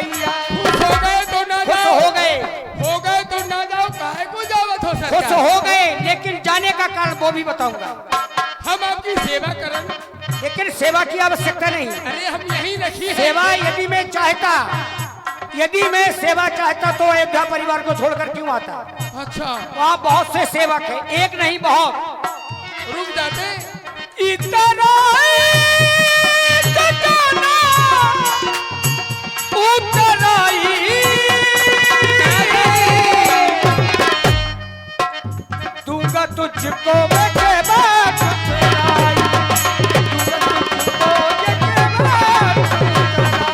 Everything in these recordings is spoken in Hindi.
भैया। खुश हो गए तो ना खुश जाओ, हो गए, हो गए तो ना जाओ, काहे को जावत हो खुश सरकार? हो गए, लेकिन जाने का कारण वो भी बताऊंगा। हम आपकी सेवा करें। लेकिन सेवा की आवश्यकता नहीं। अरे हम यही रखी है। सेवा यदि मैं चाहता, यदि मैं सेवा चाहता तो अयोध्या परिवार को छोड़कर क्यों आता? अच्छा वहाँ बहुत से सेवक हैं, एक नहीं बहुत। रुक जाते। इतना जगाना, उतराई, दूंगा तुझको मैं के बाद उतराई, दूंगा तुझको ये के बाद उतराई।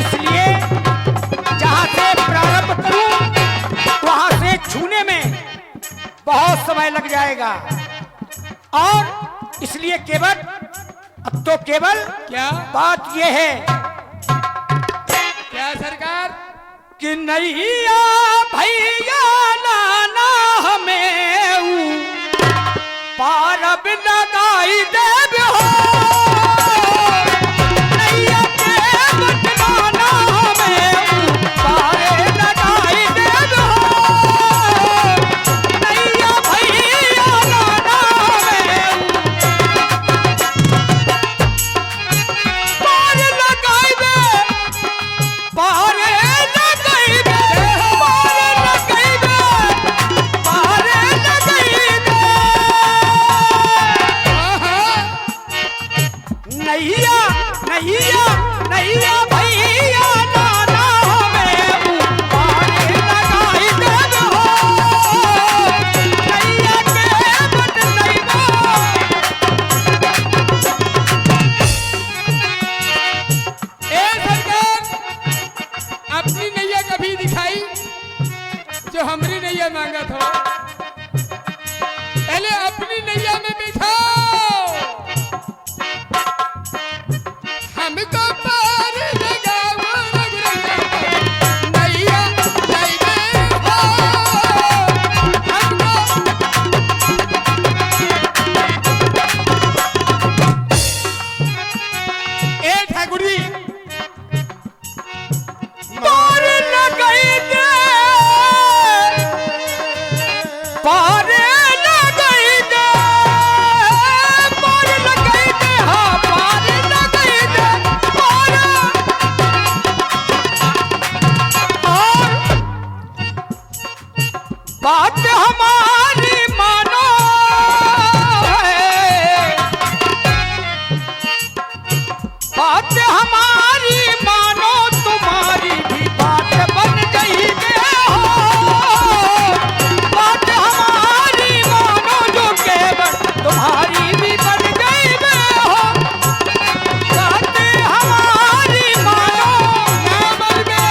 इसलिए जहाँ से प्रारंभ करूं वहां से छूने में बहुत समय लग जाएगा, और इसलिए केवल अब तो केवल क्या बात यह है क्या सरकार? कि नैया भैया लाना हमें पारब लगाई देव हो, नैया के बचलाना हमें पारे लगाई देव हो, नैया भैया लाना हमें पार लगाई दे, पारे लगाई दे, पारे लगाई दे, पारे लगाई दे। नैया नैया नैया भैया लाना हमें पारे लगाई दे हो, नैया के बट नहीं ए सरकार, अपनी नैया कभी दिखाई जो हमारी नैया मांगा था? पहले अपनी नैया में बिठाओ, हमको पार लगाओ रघुनाथ, नैया नैया हो, हमको ए ठाकुर जी पार लगाई दे, पार लगाई दे, पार लगाई दे, हाँ पार लगाई दे, पार। और बात हमारी मानो है, बात हमारी मानो, तुम्हारी भी बात बन गई हो, बात हमारी मानो जो केवल तुम्हारी भी बन गई हो, बात हमारी मानो। ना मन में,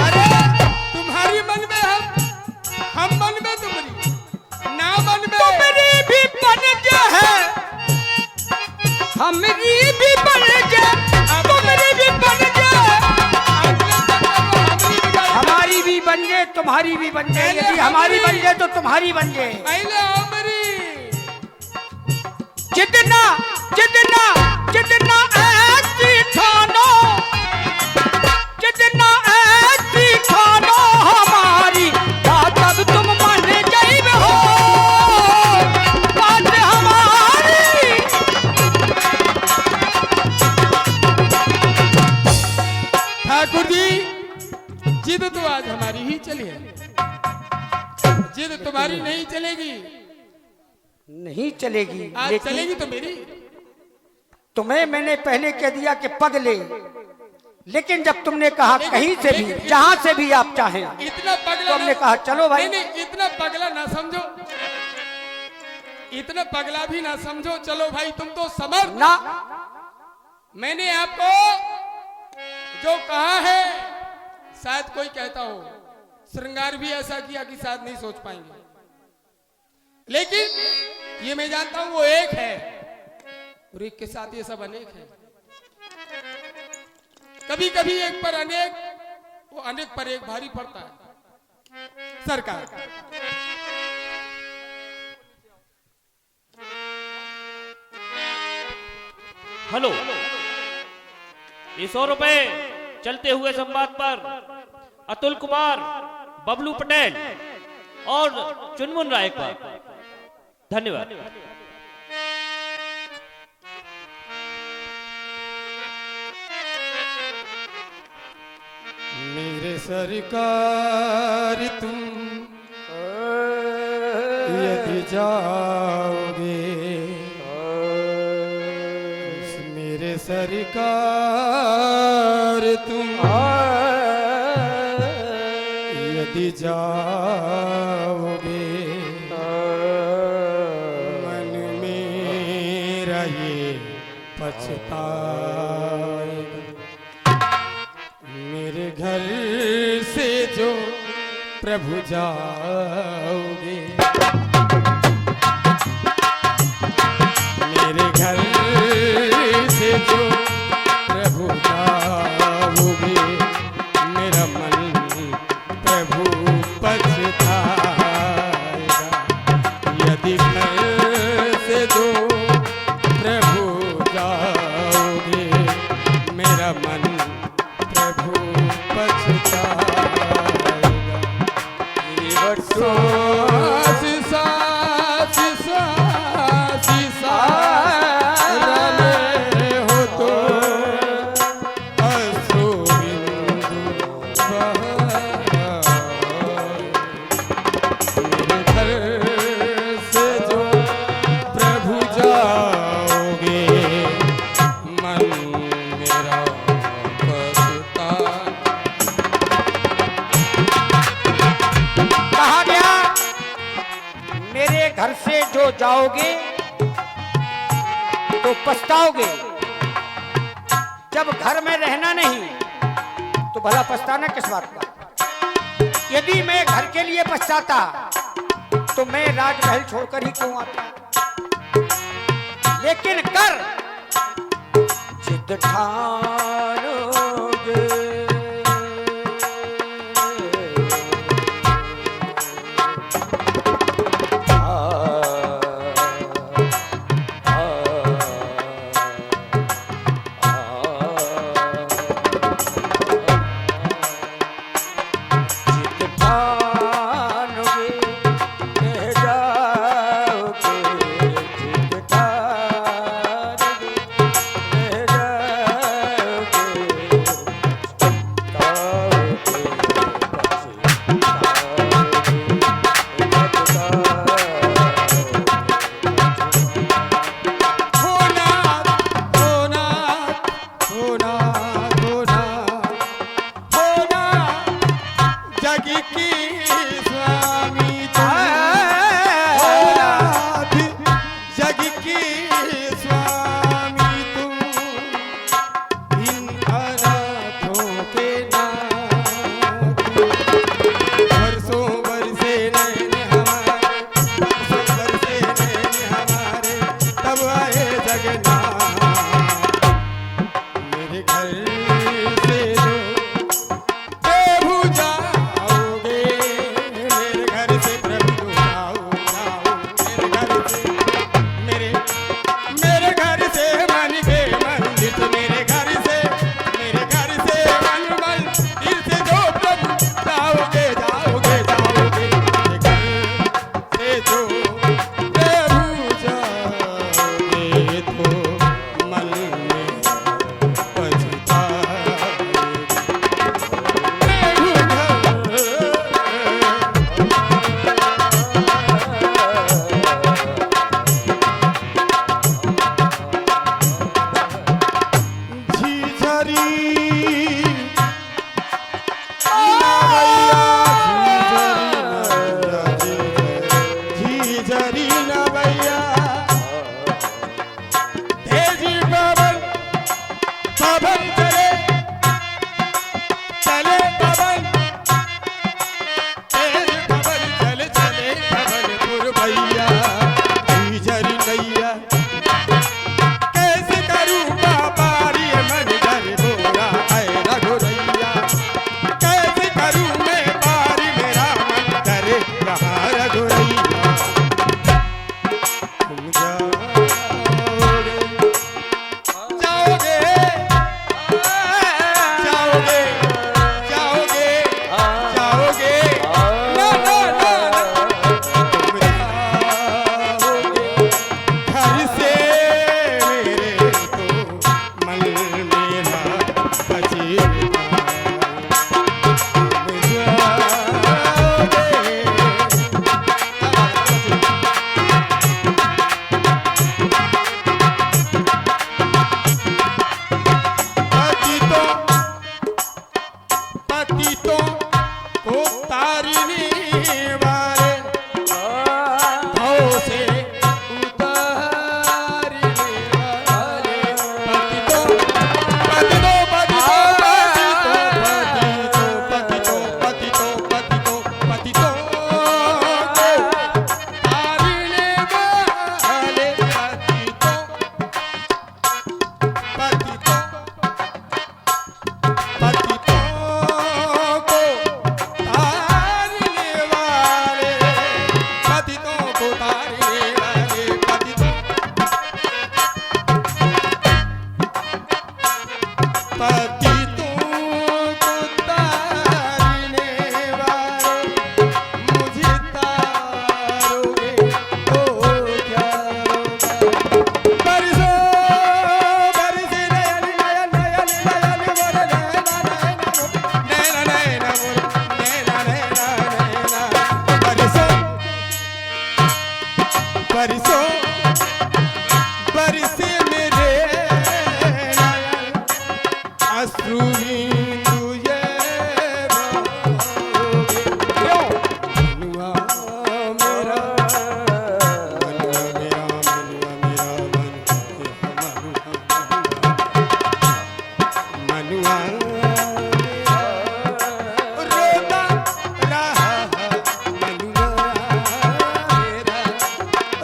अरे तुम्हारी मन में हम मन में तुम्हारी, ना मन में तुम्हारी भी बन है, हमारी भी बन तुम्हारी भी बन हमारी भी बन जाए, तुम्हारी भी बन जाए, यदि हमारी बन जाए तो तुम्हारी बन जाए। पहले हमारी जितना जितना जितना ऐसी ठानो, जितना ऐसी ठानो हमारी बात अब तुम मान जाइब हो, बात हमारी। ठाकुर जी, जिद तो आज हमारी ही चली है, जिद तुम्हारी नहीं चलेगी। नहीं चलेगी, आज लेकिन चलेगी तो मेरी। तुम्हें मैंने पहले कह दिया कि पग ले, लेकिन जब तुमने कहा कहीं से भी, जहां से भी आप चाहें, इतना तो पगला हमने ना- कहा चलो भाई। नहीं नहीं, इतना पगला ना समझो, इतना पगला भी ना समझो। चलो भाई, तुम तो समर्थ। ना मैंने आपको जो कहा है, शायद कोई कहता हो श्रृंगार भी ऐसा किया कि शायद नहीं सोच पाएंगे, लेकिन ये मैं जानता हूं वो एक है, और एक के साथ ये सब अनेक है। कभी कभी एक पर अनेक, वो अनेक पर एक भारी पड़ता है। सरकार हेलो, ये 100 रुपए चलते हुए संवाद पर अतुल कुमार, बबलू पटेल और चुनमुन राय का धन्यवाद। मेरे सरकार तुम यदि जाओगे, मेरे सरकार तुम यदि जाओगे, मन मेरा ये पछताएगा, मेरे घर से जो प्रभु जाओगे, मेरे घर से जो प्रभु जाओगे, मेरा मन प्रभु पछताएगा, यदि घर से जो प्रभु जाओगे, मेरा मन प्रभु पछताएगा। ये बरसों सिसा सिसा सिसा रले हो तो अश्रु बिंदु बहाए, मेरे घर से जो प्रभु जाओगे, मन मेरा कहा गया मेरे घर से जो जाओगे तो पछताओगे। जब घर में रहना नहीं तो भला पछताना किस बात का। यदि मैं घर के लिए पछताता तो मैं राजमहल छोड़कर ही क्यों आता। लेकिन कर जिद ठानोगे, मेरे घर से जो प्रभु जाओगे, तारिने वाले भाव से उतारिने वाले पतितो पतितो पतितो पतितो पतितो पतितो तारिने वाले पतितो पतितो पतितों को तारने वाले पतितों को तारने वाले पतितों को तारने वाले मुझे तारोगे तो क्या होगा बरसो बरसे नयन नयन नयन नयन मोर नैना नैना मोर नैना नैना नैना बरसो बरसो बरसे मेरे नयन अश्रु बिंदु ये बहोगे क्यों? मनुआ मेरा मनुआ मेरा मनुआ मेरा रोता रहा मनुआ मेरा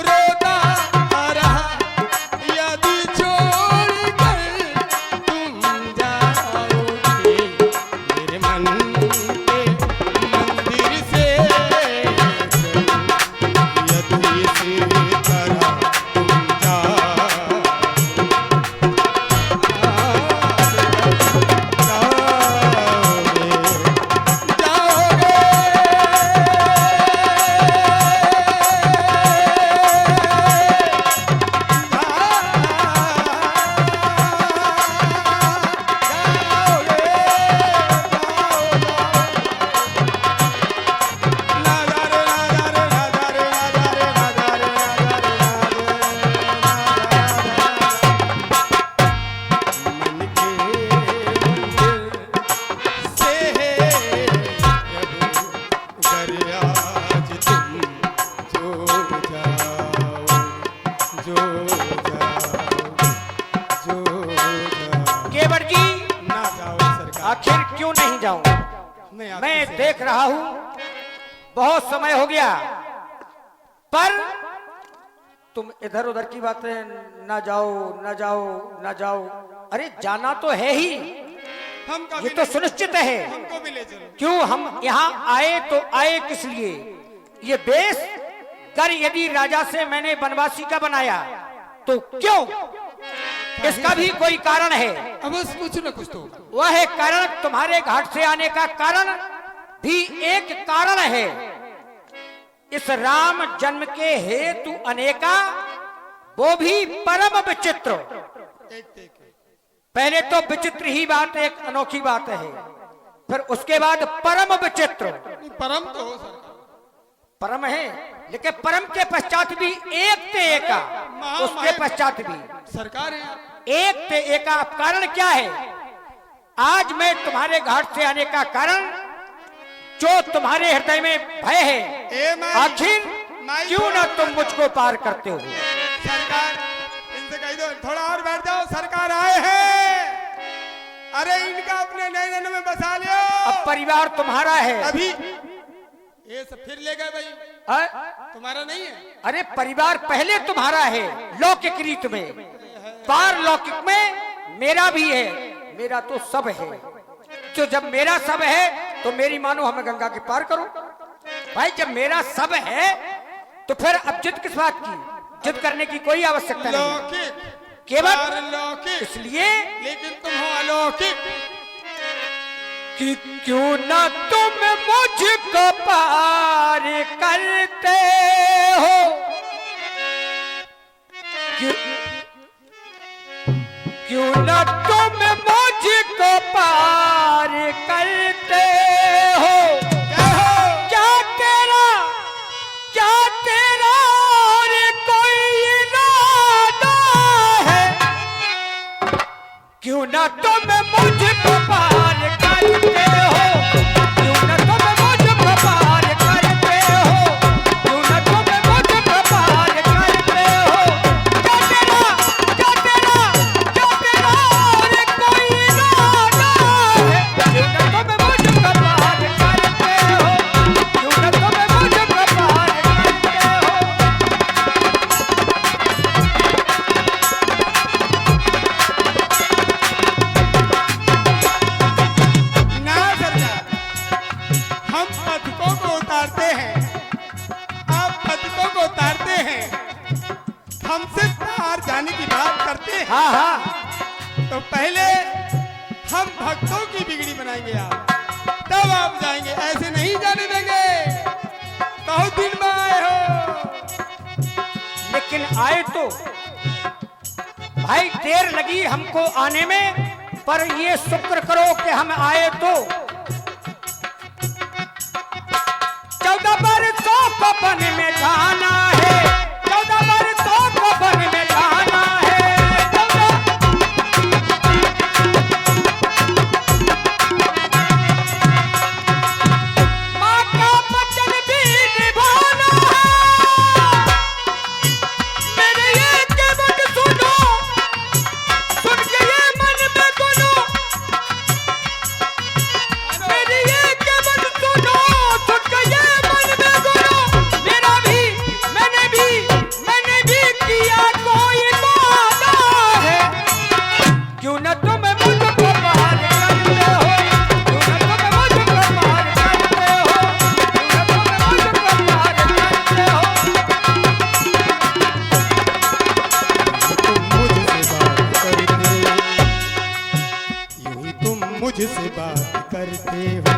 रोता रहा यदि छोड़ कर तुम जाओगे मेरे मन के मंदिर से यदि इसी तरह तुम केवट जी, ना जाओ सरकार। आखिर क्यों नहीं जाऊं? नहीं आती मैं से। देख रहा हूं बहुत समय हो गया, पर तुम इधर उधर की बातें ना जाओ ना जाओ ना जाओ। अरे जाना तो है ही, हम ये तो सुनिश्चित है। हमको भी ले चलो। क्यों हम यहाँ आए तो आए किस लिए? ये बेश कर यदि राजा से मैंने बनवासी का बनाया तो क्यों? इसका भी कोई कारण है। अब बस पूछो ना कुछ तो। वह है कारण, तुम्हारे घाट से आने का कारण भी एक कारण है। इस राम जन्म के हेतु अनेका, वो भी परम विचित्र। एक पहले तो विचित्र ही बात एक अनोखी बात है, फिर उसके बाद परम विचित्र। परम तो हो सरकार। परम है, लेकिन परम के पश्चात भी एक ते एका, उसके पश्चात भी सरकार है एक ते एका। कारण क्या है? आज मैं तुम्हारे घाट से आने का कारण, जो तुम्हारे हृदय में भय है, आखिर क्यों ना तुम मुझको पार करते हो? सरकार इनसे कह दो थोड़ा और बैठ जाओ, सरकार आए हैं। अरे इनका अपने नैनन में बसा लियो। अब परिवार तुम्हारा है। अभी ये सब फिर ले गए भाई, तुम्हारा नहीं है। अरे परिवार पहले तुम्हारा है लौकिक रीत में, पार लौकिक में मेरा भी है। मेरा तो सब है, तो जब मेरा सब है तो मेरी मानो हमें गंगा के पार करो। भाई जब मेरा सब है तो फिर अब जिद किस बात की? जिद करने की कोई आवश्यकता नहीं, लौकिक केवल लौकिक इसलिए लेकिन तुम हो अलौकिक। कि क्यों ना तुम मुझको पार करते हो, क्यों ना तुम मुझको पार करते हो। क्या तेरा और कोई इरादा है? क्यों ना तुम मुझको पार करते हो, क्यों ना तुम मुझको हम पथिकों को उतारते हैं, आप पथिकों को उतारते हैं, हमसे पार जाने की बात करते हैं। हाँ हाँ, तो पहले हम भक्तों की बिगड़ी बनाएंगे आप, तब आप जाएंगे, ऐसे नहीं जाने देंगे। बहुत दिन में आए हो। लेकिन आए तो भाई देर लगी हमको आने में, पर ये शुक्र करो कि हम आए तो। 14 बरसों को वन में जाना है, 14 बरसों को वन में जाना है, 14 माँ का वचन भी निभाना है। मेरे ये केवट सुनो, सुन के ये मन में गुनो, मेरे ये केवट सुनो, सुन के ये मन में गुनो। मेरा भी मैंने भी किया कोई वादा है। क्यों न तुम मुझको पार करते हो, क्यों न तुम मुझको पार करते हो, क्यों न तुम मुझको पार करते हो। तुम मुझसे बात करते हो,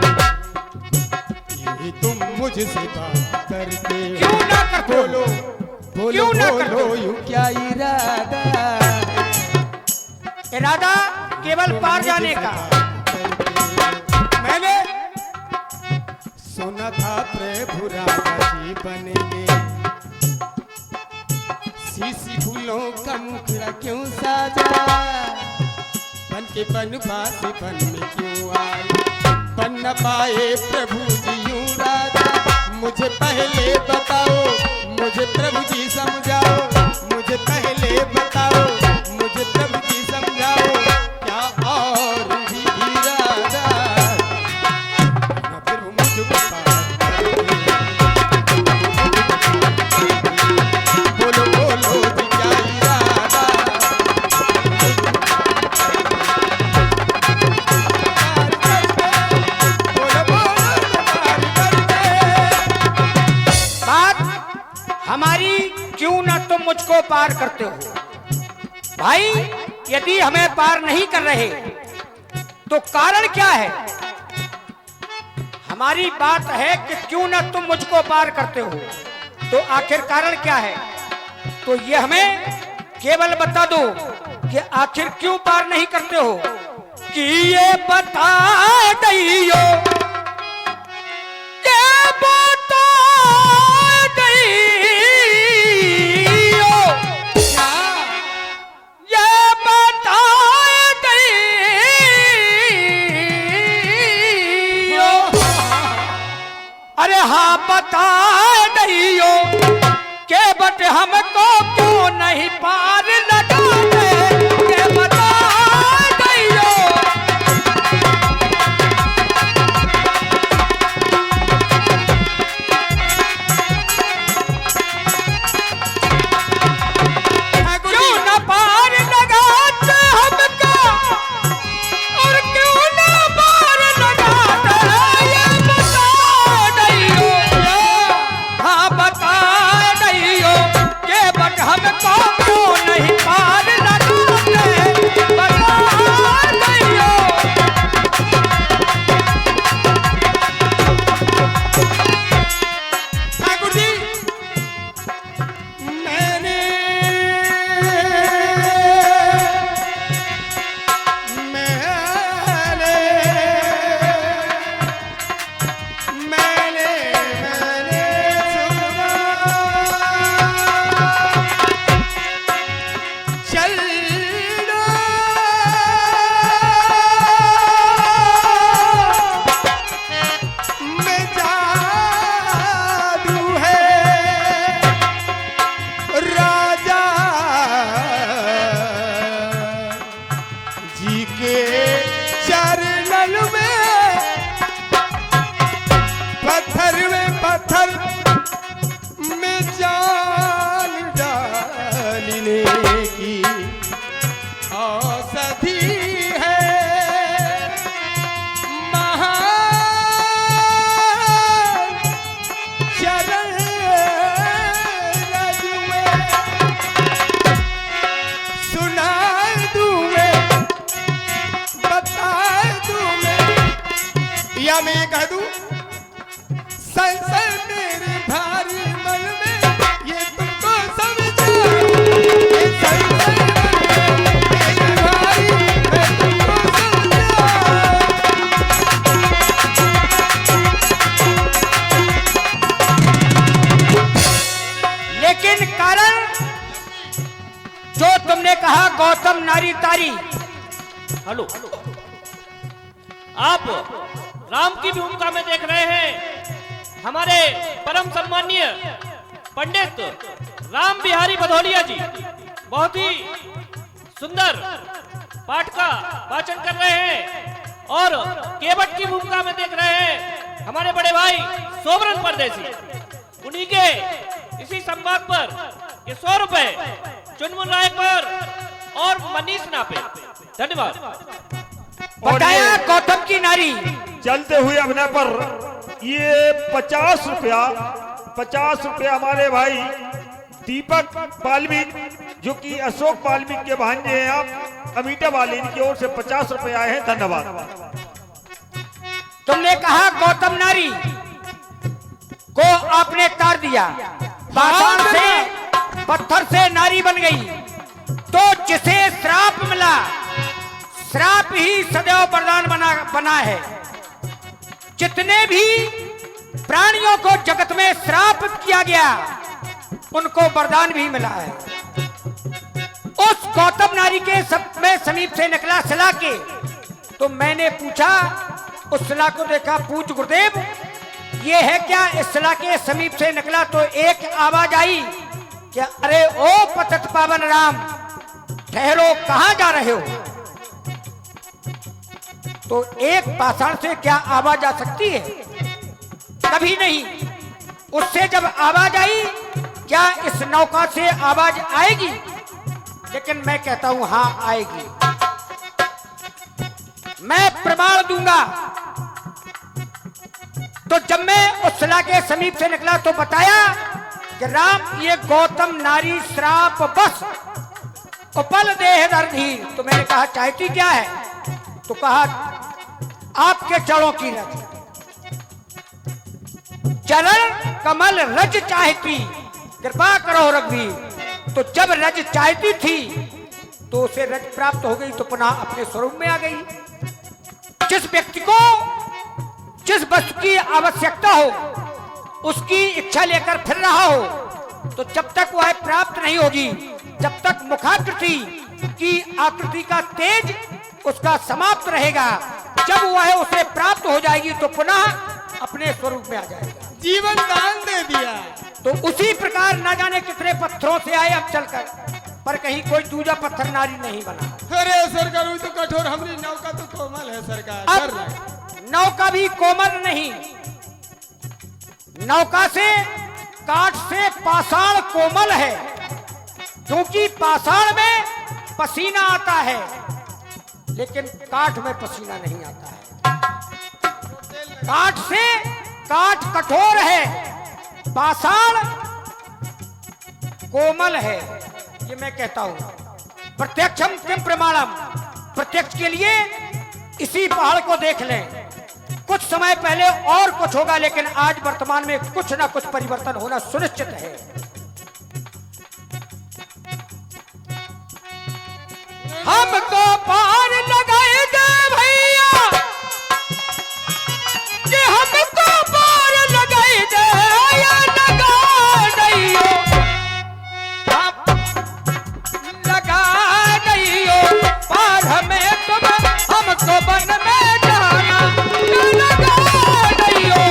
यूं ही तुम मुझसे बात करते हो। क्यों ना करते हो? बोलो क्यों ना करते हो? बोलो, यूं क्या इरादा? इरादा केवल पार जाने का। मैंने सुना था प्रभु राजा जी बनेंगे, सीसी फूलों का मुखड़ा क्यों साजा? बन के बनवासी बन में क्यों आए? बन न पाए प्रभु जी यूं राजा। मुझे पहले बताओ, मुझे प्रभु जी समझाओ, मुझे पहले बताओ, मुझे प्रभु जी समझाओ, क्या और भी इरादा? न फिर मुझको पार करके। बोलो बोलो जी क्या इरादा? बात हमारी क्यों ना तुम मुझको पार करते हो। भाई यदि हमें पार नहीं कर रहे तो कारण क्या है? हमारी बात है कि क्यों ना तुम मुझको पार करते हो, तो आखिर कारण क्या है? तो ये हमें केवल बता दो कि आखिर क्यों पार नहीं करते हो। कि ये बता दियो, ये बता दियो, ये बता दियो। अरे हाँ बता दियो के बट हमको क्यों नहीं पार लगाते, के बता दियो। क्यों न पार लगाते हमको, और क्यों न पार लगाते, ये बता दियो। हाँ बता दियो के बट हमको क्यों नहीं पार लगाते, बता दियो। ठाकुर जी, मैंने मैंने मैंने मैंने सुना चलना में जादू है, राजा जी के चरणन में पत्थर में जान डालने की औषधि है। गौतम नारी तारी। हेलो, आप राम की भूमिका में देख रहे हैं हमारे परम सम्मानीय पंडित राम बिहारी भदौलिया जी बहुत ही सुंदर पाठ का वाचन कर रहे हैं। और केवट की भूमिका में देख रहे हैं हमारे बड़े भाई सोबरन परदेसी। उन्हीं के इसी संवाद पर ये 100 रुपए चुनमुन रायकर और मनीष नापे। धन्यवाद। बताया गौतम की नारी। चलते हुए अभिनय पर ये 50 रुपया हमारे भाई दीपक वाल्मीक जो कि अशोक वाल्मीक के भांजे हैं आप अमीटा वाली, इनकी ओर से 50 रुपए आए हैं। धन्यवाद। तुमने कहा गौतम नारी को आपने तार दिया, पाषाण से पत्थर से नारी बन गई, तो जिसे श्राप मिला, श्राप ही सदैव वरदान बना है। जितने भी प्राणियों को जगत में श्राप किया गया उनको वरदान भी मिला है। उस गौतम नारी के समीप से निकला शिला के, तो मैंने पूछा, उस शिला को देखा, पूछ गुरुदेव ये है क्या? इस शिला के समीप से निकला तो एक आवाज आई कि अरे ओ पतित पावन राम, ठहरो, कहां जा रहे हो? तो एक पाषाण से क्या आवाज आ सकती है? कभी नहीं। उससे जब आवाज आई, क्या इस नौका से आवाज आएगी? लेकिन मैं कहता हूं हां आएगी। मैं प्रमाण दूंगा। तो जब मैं उस शिला के समीप से निकला तो बताया कि राम ये गौतम नारी श्राप बस उपल देह दर्दी। तो मैंने कहा चाहती क्या है? तो कहा आपके चरणों की रज, चरण कमल रज चाहती, कृपा करो रघुवीर। तो जब रज चाहती थी तो उसे रज प्राप्त हो गई, तो पुनः अपने स्वरूप में आ गई। जिस व्यक्ति को जिस वस्तु की आवश्यकता हो, उसकी इच्छा लेकर फिर रहा हो, तो जब तक वह प्राप्त नहीं होगी, जब तक मुखाकृति की आकृति का तेज उसका समाप्त रहेगा, जब वह उसे प्राप्त हो जाएगी तो पुनः अपने स्वरूप में आ जाएगा। जीवन दान दे दिया। तो उसी प्रकार न जाने कितने पत्थरों से आए अब चलकर, पर कहीं कोई दूजा पत्थर नारी नहीं बना। अरे सरकार तो कठोर, हमारी नौका तो कोमल है सरकार। अब नौका भी कोमल नहीं, नौका से काठ से पाषाण कोमल है, क्योंकि पाषाण में पसीना आता है लेकिन काठ में पसीना नहीं आता है। काठ से काठ कठोर है, पाषाण कोमल है। ये मैं कहता हूं। प्रत्यक्षम किम प्रमाणम, प्रत्यक्ष के लिए इसी पहाड़ को देख लें। कुछ समय पहले और कुछ होगा, लेकिन आज वर्तमान में कुछ ना कुछ परिवर्तन होना सुनिश्चित है। हमको पार लगाए दे भैया, कि हमको पार लगाए दे, या लगा नहीं हो, लगा नहीं हो पार हमें तुम, हमको बन में जाना, लगा नहीं हो।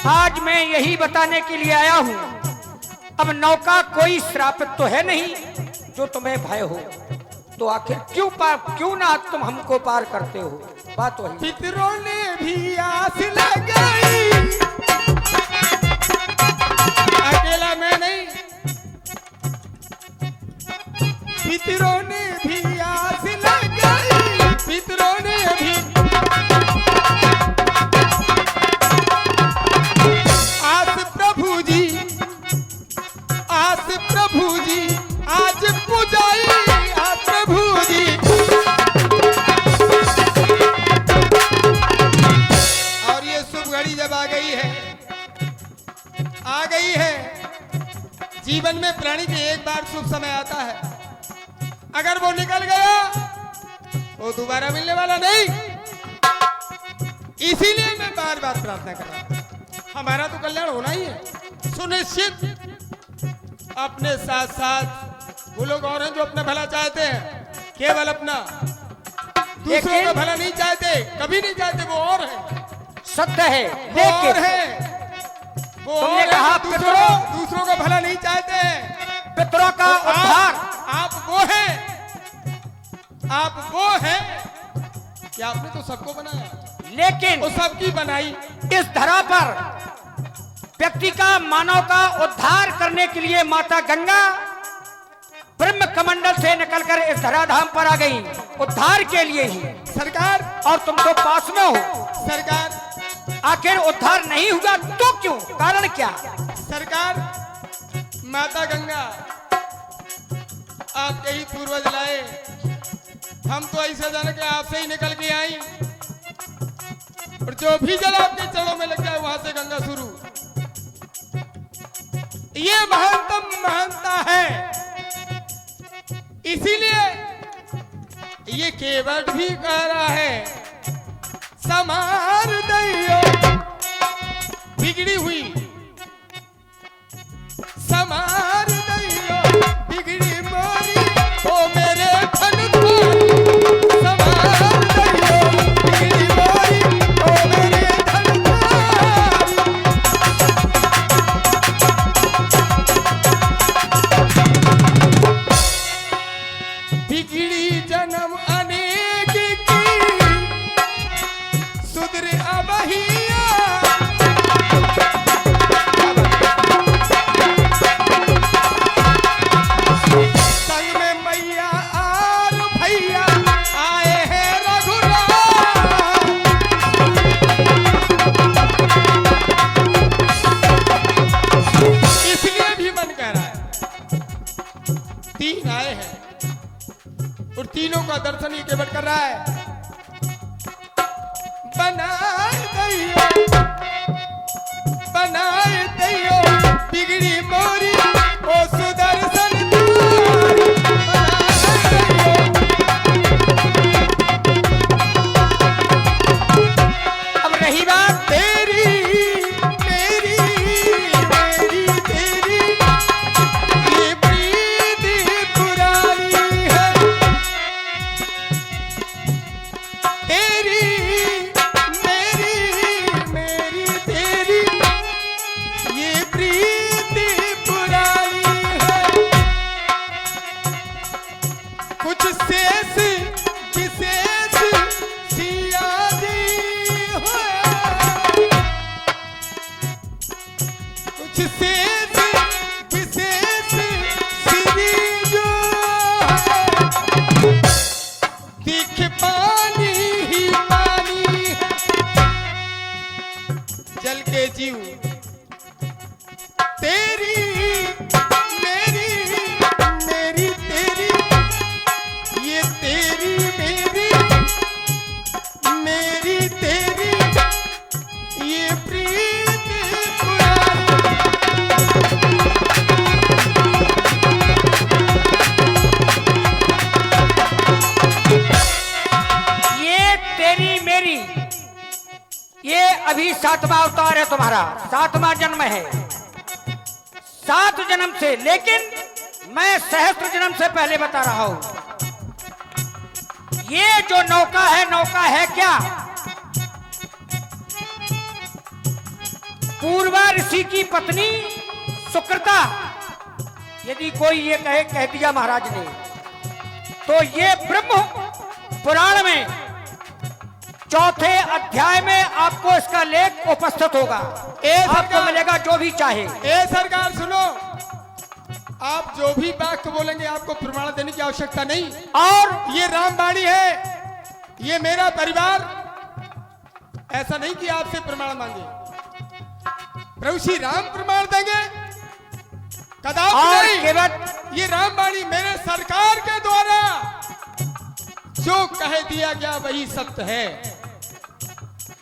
आज मैं यही बताने के लिए आया हूं, अब नौका कोई श्रापित तो है नहीं जो तुम्हें भय हो, तो आखिर क्यों ना तुम हमको पार करते हो? बात वही। पितरों ने भी आस लगाई, अकेला मैं नहीं, पितरों ने भी आस लगाई, पितरों ने भी प्रभु जी आज पुजाई, प्रभु जी। और ये शुभ घड़ी जब आ गई है, जीवन में प्राणी के एक बार शुभ समय आता है। अगर वो निकल गया वो दोबारा मिलने वाला नहीं। इसीलिए मैं बार बार प्रार्थना कर रहा हूं, हमारा तो कल्याण होना ही है सुनिश्चित। अपने साथ साथ वो लोग और हैं जो अपना भला चाहते हैं, केवल अपना, दूसरों का भला नहीं चाहते, कभी नहीं चाहते, वो और है, सत्य है। वो और है, वो तुमने और कहा है, दूसरों का भला नहीं चाहते हैं। पितरों का उद्धार। आप वो हैं कि आपने तो सबको बनाया, लेकिन वो सबकी बनाई। इस धरा पर व्यक्ति का, मानव का उद्धार करने के लिए माता गंगा ब्रह्म कमंडल से निकलकर इस धराधाम पर आ गई, उद्धार के लिए ही। सरकार, और तुम तो पास में हो। सरकार, आखिर उद्धार नहीं हुआ तो क्यों, कारण क्या? सरकार, माता गंगा आपके ही पूर्वज लाए, हम तो ऐसा जाने के आपसे ही निकल के आई, और जो भी जल आपके चरणों में लग जाए वहां से गंगा शुरू। ये महानतम महानता है, इसीलिए ये केवट भी कह रहा है, समार दैयो बिगड़ी हुई, समार दैयो बिगड़ी मोरी ओ मेरे धन द्वारी, समार दैयो बिगड़ी मोरी ओ मेरे धन द्वारी। बिगड़ी जन्म अनेक की सुधर अबहिया, संग में मैया और भैया आए हैं रघुराम। इसलिए भी मन कह रहा है, तीन आए हैं और तीनों का दर्शन ये केवट कर रहा है। बनाए दैयो बिगड़ी मोरी ओ सुदर्शन द्वारी, बनाए दैयो। अब रही बात तेरी मेरी मेरी तेरी ये प्रीति पुरानी है, तेरी मेरी मेरी तेरी ये प्रीति पुरानी है। कुछ शेष विशेष सिया जी हो, कुछ शेष विशेष श्री जो है, दिख पानी ही पानी है। जल के जीव तेरी मेरी मेरी तेरी ये तेरी मेरी मेरी तेरी ये प्रीति पुरानी। ये तेरी मेरी, ये अभी 7वां अवतार है तुम्हारा, 7वां जन्म है, 7 जन्म से, लेकिन मैं सहस्त्र जन्म से पहले बता रहा हूं। ये जो नौका है क्या? पूर्वा ऋषि की पत्नी सुकृता। यदि कोई ये कह दिया महाराज ने, तो ये ब्रह्म पुराण में 4थे अध्याय में आपको इसका लेख उपस्थित होगा, आपको मिलेगा जो भी चाहे। ए सरकार सुनो, आप जो भी वाक्य बोलेंगे आपको प्रमाण देने की आवश्यकता नहीं। और ये रामबाणी है, ये मेरा परिवार, ऐसा नहीं कि आपसे प्रमाण मांगे। प्रभु श्री राम प्रमाण देंगे कदापि और नहीं। केवल ये रामबाणी मेरे सरकार के द्वारा जो कह दिया गया वही सत्य है।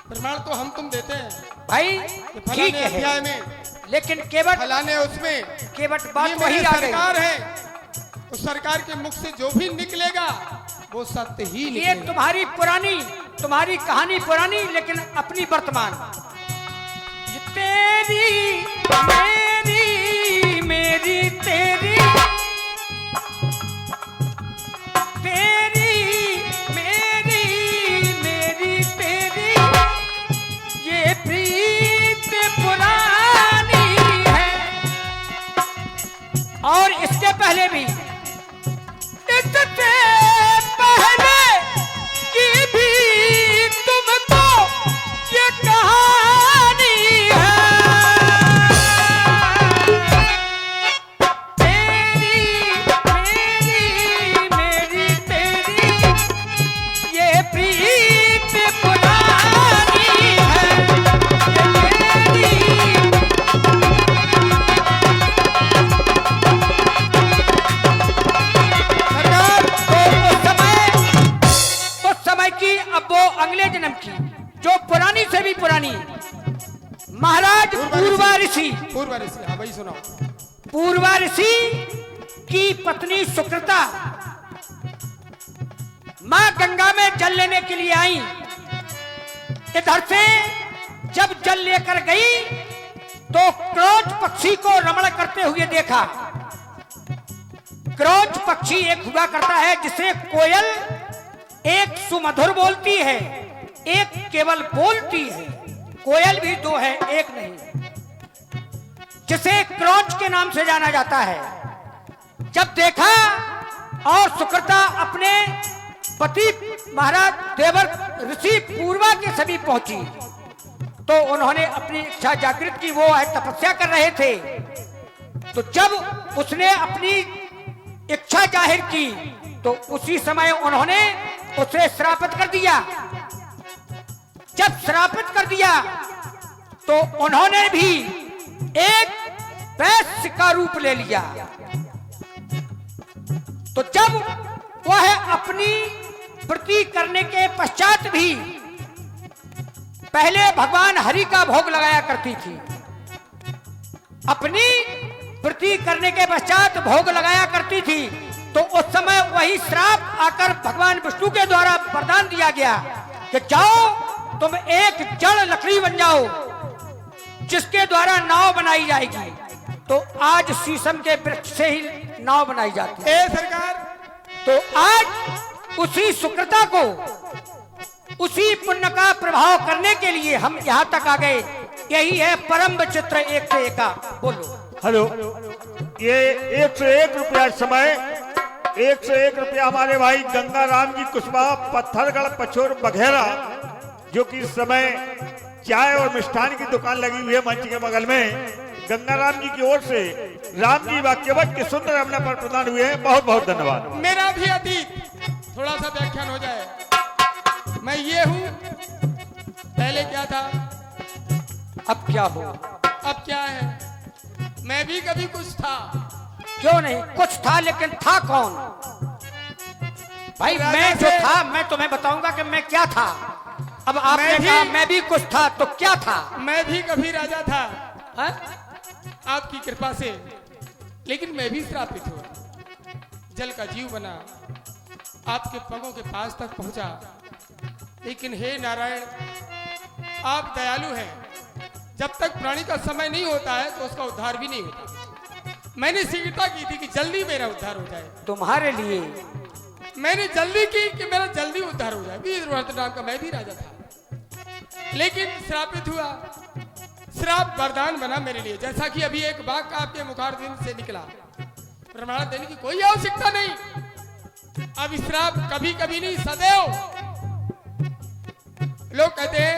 प्रमाण तो हम तुम देते हैं भाई कि ठीक फलाने अध्याय है, में, लेकिन केवट फलाने उसमें, केवट ये बात वही मेरी आ गई। सरकार है। उस सरकार के मुख से जो भी निकलेगा वो सत्य ही ये निकलेगा। तुम्हारी कहानी पुरानी, लेकिन अपनी वर्तमान। ये तेरी मेरी मेरी तेरी, तेरी मेरी मेरी तेरी, ये प्रीत पुरानी है। और इसके पहले भी, इससे पहले की भी तुमको ये कहानी है। तेरी मेरी मेरी तेरी, ये प्रीत पुरानी है। ये उस समय की, अब वो अगले जन्म की, जो पुरानी से भी पुरानी, महाराज पूर्वा ऋषि हाँ वही सुनाओ। पूर्वा ऋषि की पत्नी सुकृता मां गंगा में जल लेने के लिए आई। इधर से जब जल लेकर गई तो क्रोच पक्षी को रमण करते हुए देखा। क्रोच पक्षी एक हुआ करता है जिसे कोयल एक सुमधुर बोलती है, एक केवल बोलती है। कोयल भी दो है, एक नहीं, जिसे क्रोच के नाम से जाना जाता है। जब देखा और सुकृता अपने पति महाराज देवर ऋषि पूर्वा के समीप पहुंची, तो उन्होंने अपनी इच्छा जागृत की। वो है तपस्या कर रहे थे। तो जब उसने अपनी इच्छा जाहिर की तो उसी समय उन्होंने उसे श्रापित कर दिया। जब श्रापित कर दिया तो उन्होंने भी एक वैश्य का रूप ले लिया। तो जब वह अपनी वृत्ति करने के पश्चात भी पहले भगवान हरि का भोग लगाया करती थी, अपनी वृत्ति करने के पश्चात भोग लगाया करती थी, तो उस समय वही श्राप आकर भगवान विष्णु के द्वारा वरदान दिया गया कि जाओ तुम एक जड़ लकड़ी बन जाओ जिसके द्वारा नाव बनाई जाएगी। तो आज शीशम के वृक्ष से ही नाव बनाई जाती है। सरकार, तो आज उसी सुकृता को, उसी पुण्य का प्रभाव करने के लिए हम यहाँ तक आ गए। यही है परम विचित्र एक से एका। बोलो। हेलो, ये 101 रुपया समय, 101 रुपया हमारे भाई गंगा राम जी कुशवाहा पत्थरगढ़ पछोर बघेरा, जो कि इस समय चाय और मिष्ठान की दुकान लगी हुई है मंच के बगल में, गंगा राम जी की ओर से राम जी वाक्यवत के सुंदर हमने पर प्रदान हुए हैं। बहुत बहुत धन्यवाद। मेरा भी अतीत थोड़ा सा व्याख्यान हो जाए। मैं ये हूँ, पहले क्या था, अब क्या हो, अब क्या है। मैं भी कभी कुछ था। क्यों नहीं, कुछ था, लेकिन था कौन? भाई मैं जो था, मैं तुम्हें बताऊंगा कि मैं क्या था। अब आपने कहा मैं भी कुछ था, तो क्या था? मैं भी कभी राजा था। हा? आपकी कृपा से, लेकिन मैं भी श्रापित हुआ, जल का जीव बना, आपके पगों के पास तक पहुंचा। लेकिन हे नारायण, आप दयालु हैं। जब तक प्राणी का समय नहीं होता है तो उसका उद्धार भी नहीं होता। मैंने शीघ्रता की थी कि जल्दी मेरा उद्धार हो जाए। तुम्हारे लिए मैंने जल्दी की कि मेरा जल्दी उद्धार हो जाए। वीरव्रत नाम का मैं भी राजा था, लेकिन श्रापित हुआ। श्राप वरदान बना मेरे लिए। जैसा कि अभी एक वाक्य आपके मुखारबिंद से निकला, प्रमाण देने की कोई आवश्यकता नहीं। अब श्राप कभी कभी नहीं, सदैव। लोग कहते हैं,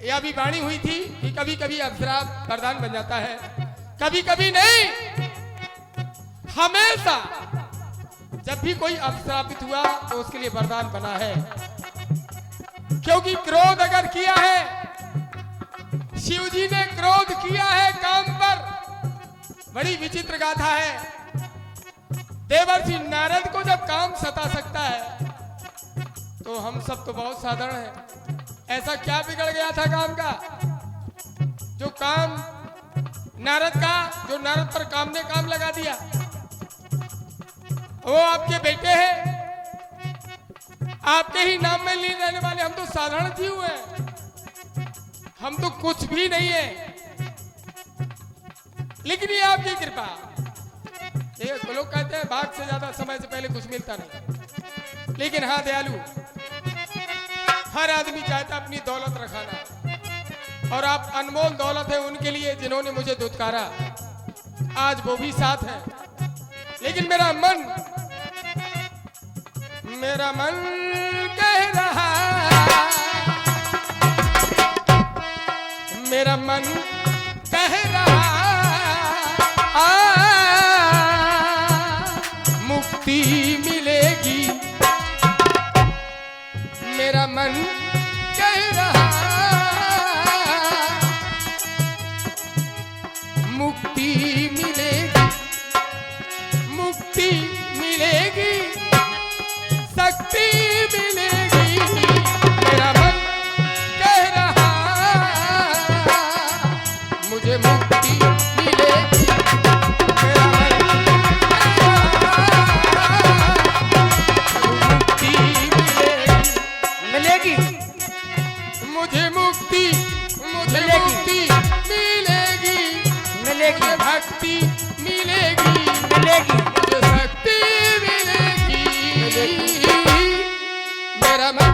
यह अभी वाणी हुई थी कि कभी कभी अब श्राप वरदान बन जाता है, कभी कभी नहीं, हमेशा। जब भी कोई अपश्रापित हुआ तो उसके लिए वरदान बना है। क्योंकि क्रोध अगर किया है, शिव जी ने क्रोध किया है काम पर। बड़ी विचित्र गाथा है। देवर्षि नारद को जब काम सता सकता है तो हम सब तो बहुत साधारण हैं। ऐसा क्या बिगड़ गया था काम का, जो काम नारद का, जो नारद पर काम ने काम लगा दिया। वो आपके बेटे हैं, आपके ही नाम में लीन रहने वाले हम तो साधारण जीव हैं, हम तो कुछ भी नहीं है, लेकिन ये आपकी कृपा। ये लोग कहते हैं भाग से ज्यादा समय से पहले कुछ मिलता नहीं, लेकिन हाँ दयालु, हर आदमी चाहता अपनी दौलत रखाना, और आप अनमोल दौलत है उनके लिए जिन्होंने मुझे दुत्कारा, आज वो भी साथ है। लेकिन मेरा मन कह रहा, मेरा मन कह रहा मुक्ति मिलेगी, मेरा मन कह रहा मुक्ति मिलेगी, मुक्ति मिलेगी, शक्ति मिलेगी, मेरा मन कह रहा मुझे मुक्ति मिलेगी, मेरा मन मुक्ति मिलेगी। मुझे मुक्ति, मुझे मिलेगी। मुक्ति मिलेगी, मिलेगी। मुझे भक्ति मिलेगी, मिलेगी। मुझे शक्ति मिलेगी, मेरा मन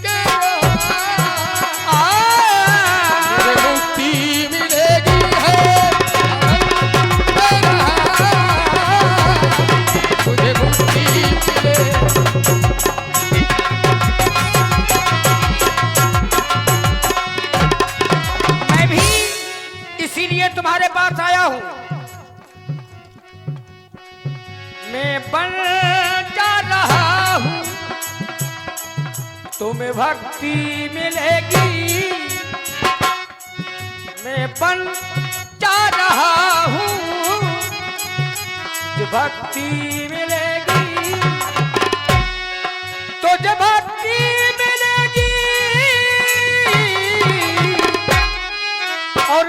कह रहा मुझे मुक्ति मिलेगी है, कह रहा मुझे मुक्ति मिलेगी। मैं भी इसीलिए तुम्हारे पास आया हूं। मैं बन जा रहा हूं, तुम्हें भक्ति मिलेगी। मैं बन जा रहा हूं, जो भक्ति मिलेगी, तो जब भक्ति मिलेगी और